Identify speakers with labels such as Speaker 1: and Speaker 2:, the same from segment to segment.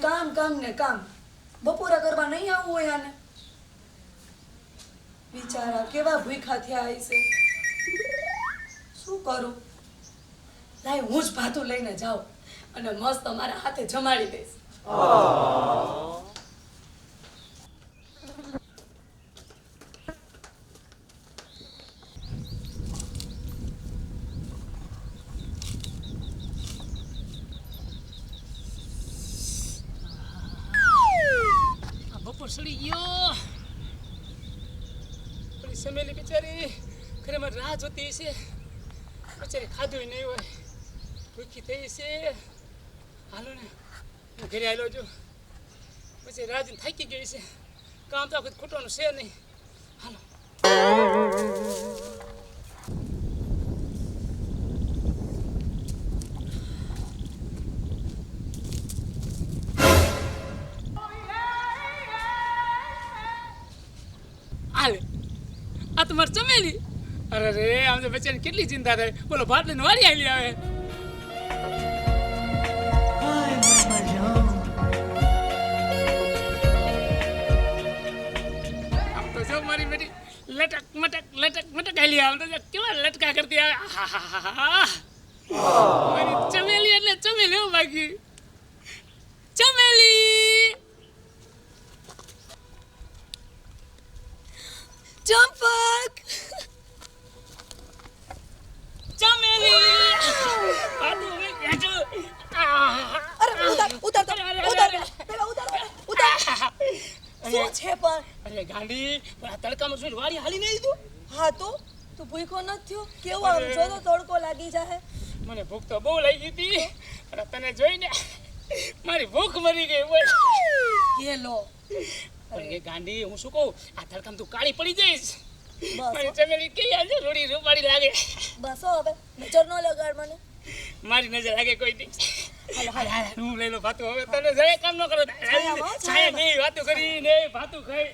Speaker 1: કામ કામ ને કામ. બપોરા કરવા નહીં આવવું હોય આને. બિચારા કેવા ભૂખ્યા થયા હશે. શું કરું? લાય હું જ ભાતું લઈને જાઉં અને મસ્ત મારા હાથે જમાડી દઈશ.
Speaker 2: બપોર સડી ગયો. પેલી સમેલી બિચારી ઘરે મારી રાહ જોતી છે. બિચારી ખાધું નહીં હોય, ભૂખી થઈ છે. હાલો ને હું ઘરે આવેલો છું. પછી રાહ જોઈને થાકી ગઈ છે. કામ તો આખું ખૂટવાનું છે નહીં. હાલો હાલે. આ તમારે ચમેલી. અરે રે આમ તો બચ્ચાને કેટલી ચિંતા થાય. બોલો ભાત લઈને વાળી આવેલી આવે. આમ તો જો મારી બેટી લટક મટક આવેલી. આમ તો કેવા લટકા કરતી આવે. મારી ચમેલી એટલે ચમેલી હો બાકી. ચમેલી
Speaker 1: ચંપક
Speaker 2: ચમેલી.
Speaker 1: અરે ઉતાર પેલા ઉતાર. શું છે પણ?
Speaker 2: અરે ગાંડી પણ આ તડકામાં જોઈને વાળી હાલી નહીં દીધું.
Speaker 1: હા તો તું ભૂખો નથી થયો? કેવો આમ જો તો તડકો લાગી જાય.
Speaker 2: મને ભૂખ તો બહુ લાગી હતી અને તને જોઈને મારી ભૂખ મરી ગઈ. બોલ
Speaker 1: એ લો.
Speaker 2: અરે ગાંડી હું શું કહું, આ તડકામાં તું કાળી પડી જઈશ.
Speaker 1: બસ
Speaker 2: મારી ચમેલી કઈ આજે રોડી રૂપાળી લાગે.
Speaker 1: બસ હવે નજર નો લગાડ મને.
Speaker 2: મારી નજર લાગે કોઈ દી.
Speaker 1: હાલ
Speaker 2: હું લઈ લો ભાતું. હવે તને જરાય કામ ન કરો. છાયા નહીં વાતું કરી ને ભાતું ખાઈ.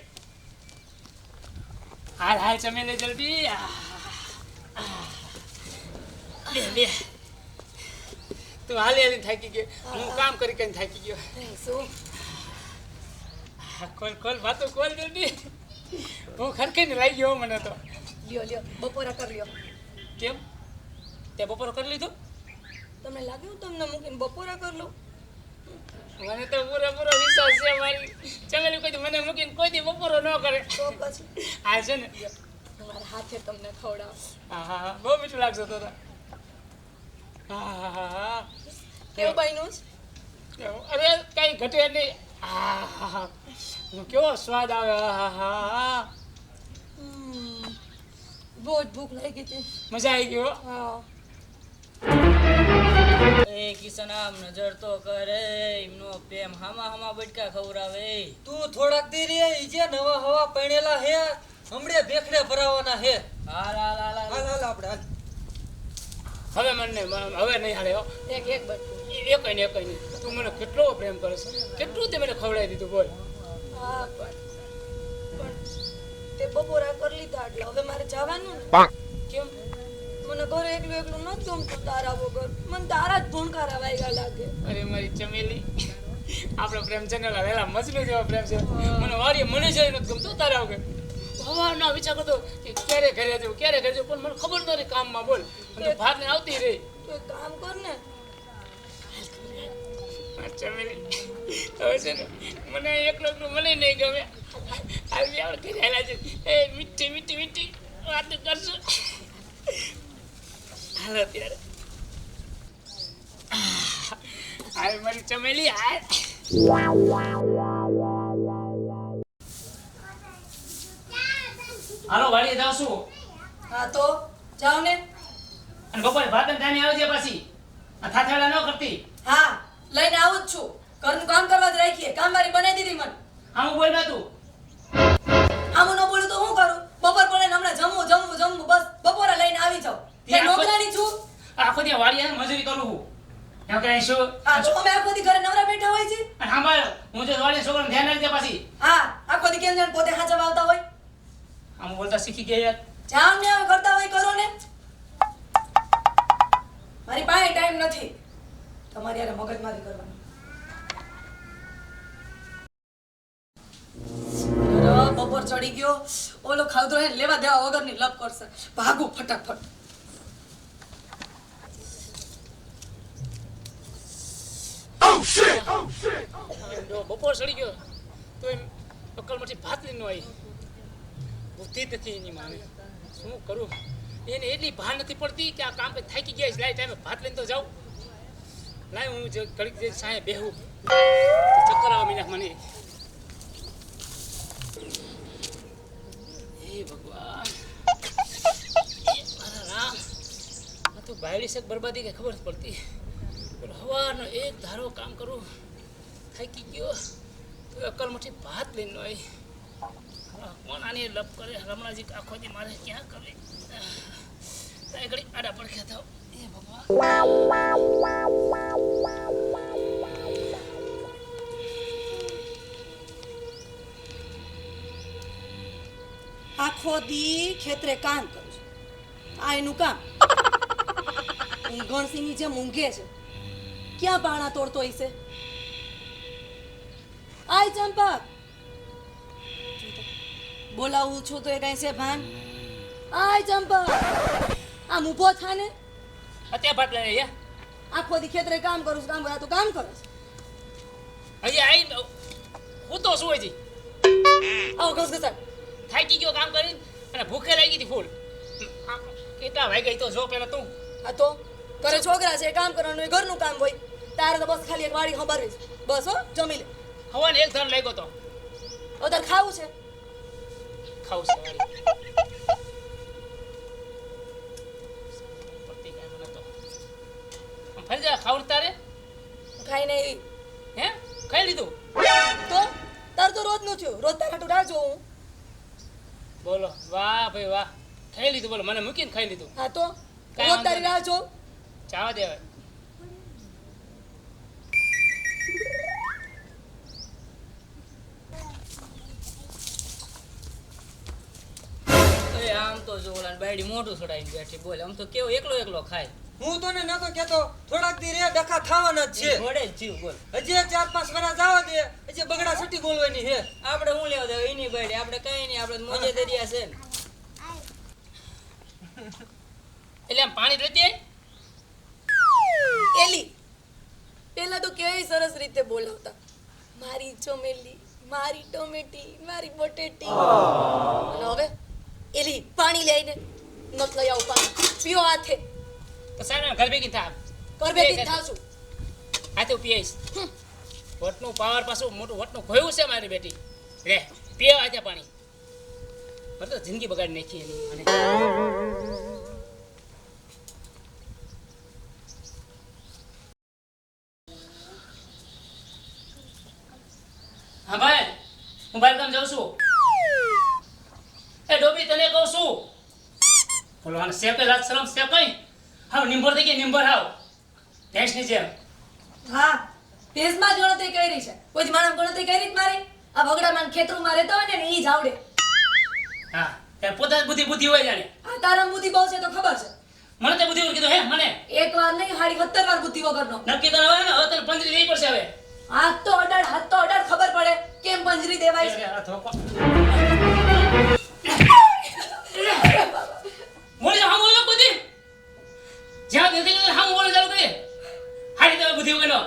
Speaker 2: હાલ ચમેલી જલ્દી. લે તું હાલી થાકી ગયો. હું કામ કરી કરીને થાકી ગયો.
Speaker 1: શું
Speaker 2: ખોલ ભાતું ખોલ જલ્દી. ભૂખ હરખીને લાગી ગયો મને તો.
Speaker 1: લ્યો બપોરા કરી લ્યો.
Speaker 2: કેમ તે બપોરો કરી લીધો?
Speaker 1: તમને લાગ્યું તમને મૂકીને બપોરા કરી લો?
Speaker 2: મને તો પૂરો વિશ્વાસ છે. મારી ચમેલી કોઈ દી મને મૂકીને કોઈ દી બપોરો ન કરે.
Speaker 1: તો પછી
Speaker 2: હા છે ને
Speaker 1: તમારા હાથે તમને ખવડાવ.
Speaker 2: હા બહુ મીઠું લાગશે તો. હા
Speaker 1: કેવું બન્યું છે?
Speaker 2: અરે કઈ ઘટે નહીં. કેવો સ્વાદ આવે.
Speaker 1: બહુ જ ભૂખ લાગી હતી.
Speaker 2: મજા આવી ગયો.
Speaker 1: હા
Speaker 3: એ કિસનામ નજર તો કરે એમનો પ્રેમ હામા બટકા ખવરાવે.
Speaker 4: તું થોડાક દી રે ઈ જે નવા હવા પણેલા હે હમણે ભેખડે ભરાવાના હે.
Speaker 3: હાલ
Speaker 4: આપણે
Speaker 2: હવે મને હવે નહીં હાલે હો.
Speaker 1: એક બટકું.
Speaker 2: એક નહીં. તું મને કેટલો પ્રેમ કરે છે. કેટલું તે મને ખવડાવી દીધું. બોલ.
Speaker 1: હા પણ તે બપોરા કરી લીધા એટલે હવે મારે જવાનું ને.
Speaker 2: કેમ?
Speaker 1: મને ઘરે એકલું નથી ગમતું તારા વગર. મને તારા જ ભૂણકારા વાગ્યા લાગે.
Speaker 2: અરે મારી ચમેલી આપણો પ્રેમ છે ને વેલા મછલી જેવો પ્રેમ છે. મને વાડીએ મને જઈ નથી ગમતો તારા વગર. હવારના વિચાર કરતો કે ક્યારે ઘરે જવું પણ મને ખબર નહોતી કામમાં. બોલ ભાગ ને આવતી રહી.
Speaker 1: તું એક કામ કર ને.
Speaker 2: ચમેલી હવે છે ને મને એકલો મને નહીં ગમે. આવી આપણે ઘરે આવેલા છે. એ મીઠી વાત કરશું. હાલો ત્યારે હાય મારી ચમેલી. હાય હાલો વાડીએ જાવ છું.
Speaker 1: હા તો જાઓ ને.
Speaker 2: અને બપોરે ભાત ને ટાઈમે આવજે પાછી. આ થાથેડા ન કરતી.
Speaker 1: હા લઈને આવું જ છું. ઘરનું કામ કરવા જ રાખીએ. કામવાળી બનાવી દીધી મને.
Speaker 2: આમ બોલ ના તું.
Speaker 1: આમ ન બોલું તો હું કરું? બપોર પડે ને હમણાં જમવું બસ બપોરે લઈને આવી જાઉં. તે નોકરાની છું.
Speaker 2: આખો દી વાડીએ મજૂરી કરું હું. એમ કે શું?
Speaker 1: હા તો અમે આખો દી ઘરે નવરા બેઠા હોય છે.
Speaker 2: અને સાંભળ હું જો વાડીએ છોકરાને ધ્યાન રાખજે પાછી.
Speaker 1: હા આખો દી કેમ જાણ પોતે હાચવા આવતા હોય.
Speaker 2: આમ બોલતા શીખી ગયા યાર.
Speaker 1: જાવ ને હવે કરતા હોય કરો ને. મારી પાસે ટાઈમ નથી તમારી યાર મગજમારી કરવાની. બપોર ચડી ગયો ઓલો ખાવતો હે લેવા દેવા વગરની લપ કરશે ભાગું ફટાફટ
Speaker 2: જો બપોર ચડી ગયો તો એમ અક્કલમાંથી ભાત લઈને આવી બુદ્ધિ જ નથી એની માને શું કરું એને એટલી ભાન નથી પડતી કે આ કામ કંઈ થાકી ગયા છે લાય ટાઈમે ભાત લઈને તો જાઉં લાય હું ઘડીક જે સાંજે બેહું ચક્કર આવે મીના મને હે ભગવાન અરે રામ આ તો બાયડી શક બરબાદી કે ખબર જ પડતી હવાનો એક ધારો કામ કરું થાકી ગયો તો અક્કલમાંથી ભાત લઈને આવી કોણ આની લપ કરે રમણાજી આખો દી મારે ક્યાં કરે ત્યાં ઘડી આડા પડખ્યા થાવ એ ભગવાન
Speaker 1: આખો દી ખેતરે કામ કરું છું આ એનું કામ ઊંઘણસીની જેમ ઊંઘે છે ક્યાં પાણા તોડતો હશે આય ચંપા બોલાવું છું તો એ કઈ છે ભાન આય ચંપા આમ ઊભો થા ને
Speaker 2: અત્યારે ભાત લઈને અહીંયા
Speaker 1: આખો દી ખેતરે કામ કરું છું કામ કરા તું કામ કરે છે
Speaker 2: હજી આવી હું તો શું હજી
Speaker 1: આવો ઘસઘસાટ
Speaker 2: થાકી ગયો કામ કરીને અને ભૂખે લાગી હતી ફૂલ કેટલા વાગ્યા તો જો પેલા તું
Speaker 1: આ તો ઘરે છોકરા છે કામ કરવાનું એ ઘરનું કામ હોય તારે તો બસ ખાલી એક વાડી ખબરવી છે બસ હો જમી લે
Speaker 2: હવાને એક ધન લાગ્યો તો
Speaker 1: હવે તારે ખાવું છે
Speaker 2: ખાવું છે વાળી પડતી કાંઈ મને તો આમ ફરી જા ખાવું તારે
Speaker 1: ખાઈ નહીં
Speaker 2: હે ખાઈ લીધું
Speaker 1: તો તાર તો રોજ નું થયું રોજ તારા રાહ જોઉં
Speaker 2: બોલો વાહ ભાઈ વાહ ખાઈ લીધું બોલો મને મૂકીને ખાઈ લીધું
Speaker 1: હા તો
Speaker 2: કાંઈ
Speaker 1: રોજ
Speaker 2: વાંધો
Speaker 1: તારી રાહ જોઉં
Speaker 2: ચાવા દે હવે
Speaker 3: એ આમ તો જો ઓલા બાયડી મોઢું છોડાઈને બેઠી બોલે આમ તો કેવો એકલો એકલો ખાય
Speaker 4: હું તને નતો કેતો થોડાક દી રે ડખા થવાના જ છે
Speaker 3: ઘોડે જ જીવ બોલ
Speaker 4: હજી 4-5 વર્ષ જવા દે હજી બગડા છૂટી બોલવાની છે
Speaker 3: આપણે હું લેવા દેવા એની બાયડી આપણે કઈ નહીં આપણે મોજે દરિયા છે ને
Speaker 2: એટલે આમ પાણી રહેતી
Speaker 1: એલી પેલા તો કેવી સરસ રીતે બોલાવતા મારી ચોમેલી મારી ટોમેટી મારી બટેટી અને હવે એલી પાણી લઈને નત લઈ આવ પાણી પીઓ હાથે
Speaker 2: તો સારા ઘર ભેગી થા
Speaker 1: કર બેટી થાશું
Speaker 2: હાથે પીએસ વટનું પાવર પાછું મોટું વટનું ખોયું છે મારી બેટી રે પીઓ હાથે પાણી મારે તો જિંદગી બગાડી નાખી એની અને હા ભાઈ હું બહાર ગામ જાઉં છું એ ડોબી તને કહું છું બોલો આને શેપે લાગ સલામ શેપઈ હાવ નિંબર થઈ ગઈ નિંબર હાવ ભેંસની જેમ
Speaker 1: હા તેજમાં જ ગણતરી કરી છે કોઈ માણસ ગણતરી કરી જ મારી આ વગડામાં ખેતરમાં રહેતો હોય ને ઈ જ આવડે
Speaker 2: હા ત્યારે પોતાની બુદ્ધિ હોય જાણે
Speaker 1: આ તારા બુદ્ધિ બહુ છે તો ખબર છે
Speaker 2: મને તે બુદ્ધિ વગર કીધું હે મને
Speaker 1: એક વાર નહીં હાડી 17 વાર બુદ્ધિ વગરનો
Speaker 2: નક્કી તો હવે ને હવે તને પંજરી દેવી પડશે હવે
Speaker 1: હાથ તો અડાડ ખબર પડે કેમ પંજરી દેવાય છે
Speaker 2: આ ધોકો મોળી હામ હોય બુદ્ધિ જ્યાં દેતી હામ મોળી ચાલુ કરી હાડી તો બુદ્ધિ વગરનો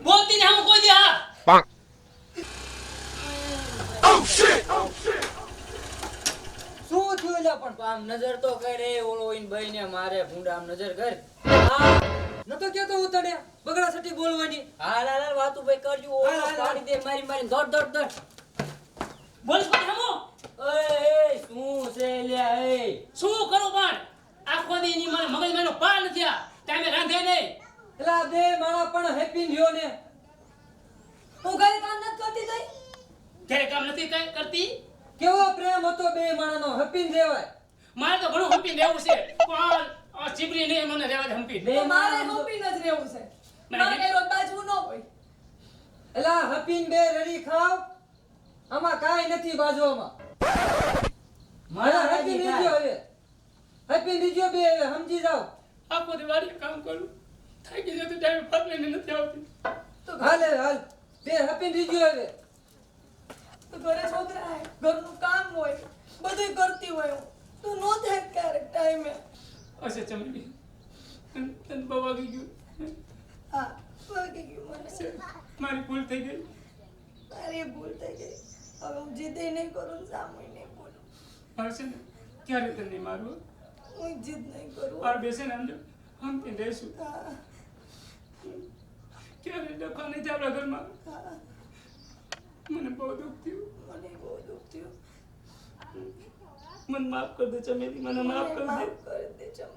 Speaker 2: બોલતી ને હામ કોઈ દે હા
Speaker 4: શું થયું એલા પણ
Speaker 3: આમ નજર તો કરે ઓલો ઈન ભાઈને મારે ભૂંડા આમ નજર કર
Speaker 4: હા નતો કેતો હું તને બગડા છૂટી બોલવાની
Speaker 3: હાલ હાલ હાલ વાતું ભાઈ કરજો ઓલો
Speaker 4: હાલ, હાલ,
Speaker 3: પાડી દે મારી મારી દોડ દોડ દોડ
Speaker 2: બોલ કોઈ હામો
Speaker 3: એ શું છે લ્યા એ
Speaker 2: શું કરું પણ આખો દી ની મને મગજ મેનો પાર નથી આ ટાઈમે રાંધે નહીં
Speaker 4: એલા બે માણા પણ હેપી લ્યો ને
Speaker 1: હું ઘરે કામ નથી કરતી તઈ
Speaker 2: ત્યારે કામ નથી કઈ કરતી
Speaker 4: કેવો પ્રેમ હતો બે માણાનો હેપી રહેવાય
Speaker 2: મારે તો ઘણું હંપી લેવું છે પણ આ ચીબરી નહીં મને રહેવા દે હંપી
Speaker 1: તો મારે હોપી ન જ રહેવું છે મારે કઈ રોજ બાજવું ન હોય
Speaker 4: એલા હેપી બે રડી ખાવ આમાં કાઈ નથી બાજવામાં મારા હેપી લીજો હવે હેપી લીજો બે હવે સમજી જાવ
Speaker 2: આખો દિવાળી કામ કરું થાકી જતો ટાઈમે ભાત લઈને નથી આવતી
Speaker 1: તો
Speaker 4: હાલ બે હેપી લીજો હવે
Speaker 1: તો ઘરે છોકરા હે, ઘરનું કામ હોય, બધુંય કરતી હોય હું. તો નો થાય ક્યારેક ટાઈમે.
Speaker 2: હશે ચમેલી, તને બહુ વાગી ગયું.
Speaker 1: હા, વાગી ગયું મને.
Speaker 2: મારી ભૂલ થઈ ગઈ.
Speaker 1: મારી ભૂલ થઈ ગઈ. હવે હું જીદે નહીં કરું ને સામે નહીં બોલું.
Speaker 2: હશે ને ક્યારે તને નહીં મારું.
Speaker 1: હું જીદ નહીં કરું.
Speaker 2: બાર બેસે ને આમ તે રહેશું.
Speaker 1: હા,
Speaker 2: ક્યારે ડખા નહીં થાય આપણા ઘરમાં.
Speaker 1: હા,
Speaker 2: મને બહુ દુઃખ થયું.
Speaker 1: મને બહુ દુઃખ થયું.
Speaker 2: મને માફ કરી દે ચમેલી, મને માફ કરી દે.
Speaker 1: માફ કરી દે ચમ.